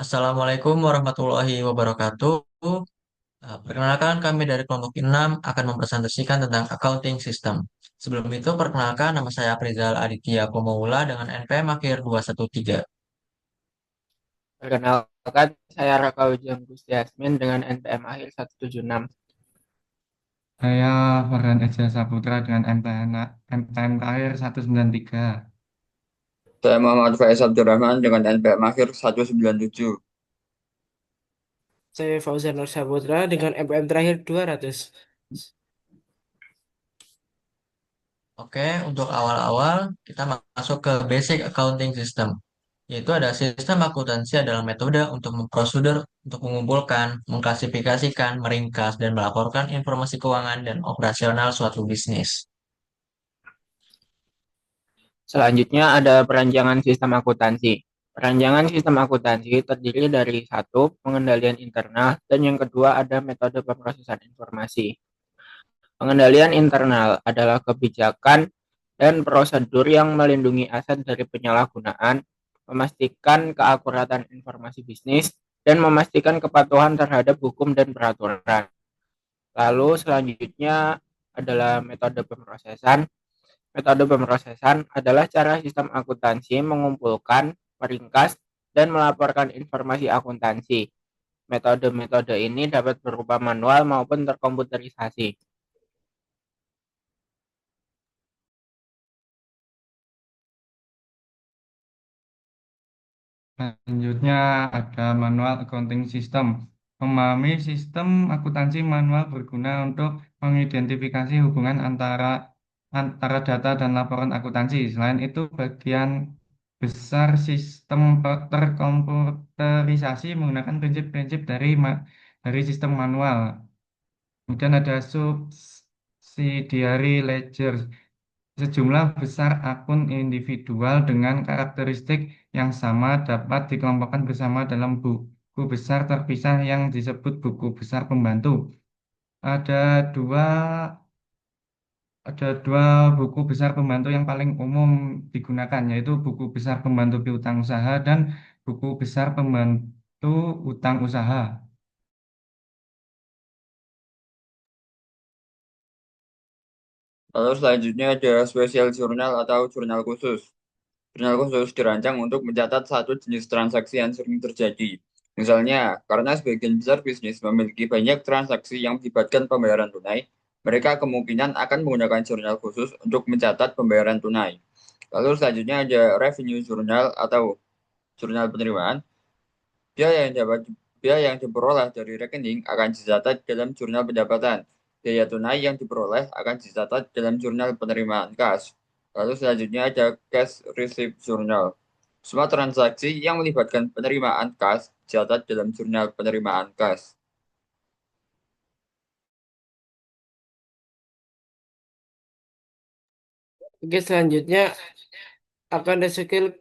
Assalamualaikum warahmatullahi wabarakatuh. Perkenalkan kami dari kelompok 6 akan mempresentasikan tentang accounting system. Sebelum itu, perkenalkan nama saya Aprizal Aditya Komaula dengan NPM akhir 213. Perkenalkan, saya Raka Wijaya Gusti Yasmin dengan NPM akhir 176. Saya Farhan Eja Saputra dengan MPN terakhir 193. Saya Muhammad Faiz Abdurrahman dengan NPM akhir 197. Saya Fauzan Nur Saputra dengan MPM terakhir 200. Oke, untuk awal-awal kita masuk ke basic accounting system, yaitu ada sistem akuntansi adalah metode untuk memprosedur, untuk mengumpulkan, mengklasifikasikan, meringkas, dan melaporkan informasi keuangan dan operasional suatu bisnis. Selanjutnya ada perancangan sistem akuntansi. Perancangan sistem akuntansi terdiri dari satu, pengendalian internal, dan yang kedua ada metode pemrosesan informasi. Pengendalian internal adalah kebijakan dan prosedur yang melindungi aset dari penyalahgunaan, memastikan keakuratan informasi bisnis, dan memastikan kepatuhan terhadap hukum dan peraturan. Lalu selanjutnya adalah metode pemrosesan. Metode pemrosesan adalah cara sistem akuntansi mengumpulkan, meringkas, dan melaporkan informasi akuntansi. Metode-metode ini dapat berupa manual maupun terkomputerisasi. Selanjutnya ada manual accounting system. Memahami sistem akuntansi manual berguna untuk mengidentifikasi hubungan antara data dan laporan akuntansi. Selain itu, bagian besar sistem terkomputerisasi menggunakan prinsip-prinsip dari sistem manual. Kemudian ada subsidiary ledger. Sejumlah besar akun individual dengan karakteristik yang sama dapat dikelompokkan bersama dalam buku besar terpisah yang disebut buku besar pembantu. Ada dua, ada dua buku besar pembantu yang paling umum digunakan, yaitu buku besar pembantu piutang usaha dan buku besar pembantu utang usaha. Lalu selanjutnya ada special journal atau jurnal khusus. Jurnal khusus dirancang untuk mencatat satu jenis transaksi yang sering terjadi. Misalnya, karena sebagian besar bisnis memiliki banyak transaksi yang melibatkan pembayaran tunai, mereka kemungkinan akan menggunakan jurnal khusus untuk mencatat pembayaran tunai. Lalu selanjutnya ada revenue journal atau jurnal penerimaan. Biaya yang dapat biaya yang diperoleh dari rekening akan dicatat dalam jurnal pendapatan. Biaya tunai yang diperoleh akan dicatat dalam jurnal penerimaan kas. Lalu selanjutnya ada cash receipt journal. Semua transaksi yang melibatkan penerimaan kas dicatat dalam jurnal penerimaan kas. Oke, selanjutnya akan ada skill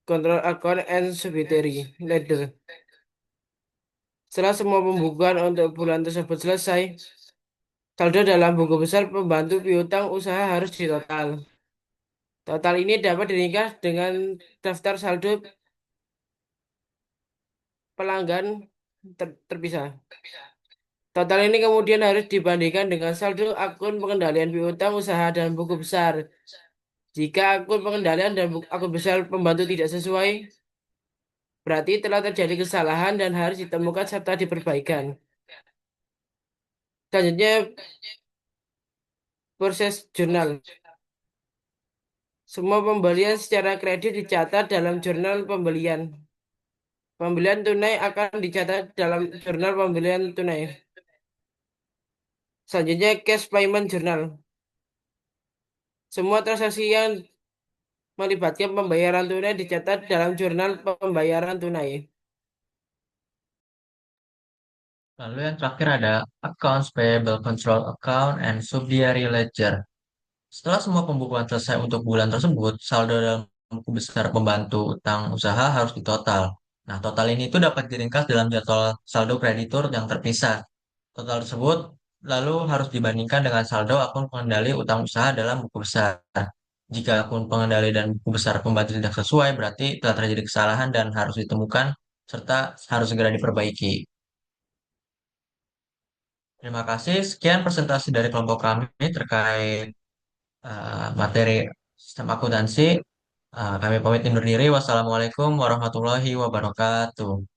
control account and subsidiary ledger. Setelah semua pembukuan untuk bulan tersebut selesai, saldo dalam buku besar pembantu piutang usaha harus ditotal. Total ini dapat diringkas dengan daftar saldo pelanggan terpisah. Total ini kemudian harus dibandingkan dengan saldo akun pengendalian piutang usaha dan buku besar. Jika akun pengendalian dan akun besar pembantu tidak sesuai, berarti telah terjadi kesalahan dan harus ditemukan serta diperbaikan. Selanjutnya, proses jurnal. Semua pembelian secara kredit dicatat dalam jurnal pembelian. Pembelian tunai akan dicatat dalam jurnal pembelian tunai. Selanjutnya, cash payment journal. Semua transaksi yang melibatkan pembayaran tunai dicatat dalam jurnal pembayaran tunai. Lalu yang terakhir ada accounts payable control account and subsidiary ledger. Setelah semua pembukuan selesai untuk bulan tersebut, saldo dalam buku besar pembantu utang usaha harus ditotal. Nah, total ini itu dapat diringkas dalam jadwal saldo kreditur yang terpisah. Total tersebut lalu harus dibandingkan dengan saldo akun pengendali utang usaha dalam buku besar. Jika akun pengendali dan buku besar pembantu tidak sesuai, berarti telah terjadi kesalahan dan harus ditemukan serta harus segera diperbaiki. Terima kasih. Sekian presentasi dari kelompok kami terkait materi sistem akuntansi. Kami pamit undur diri. Wassalamualaikum warahmatullahi wabarakatuh.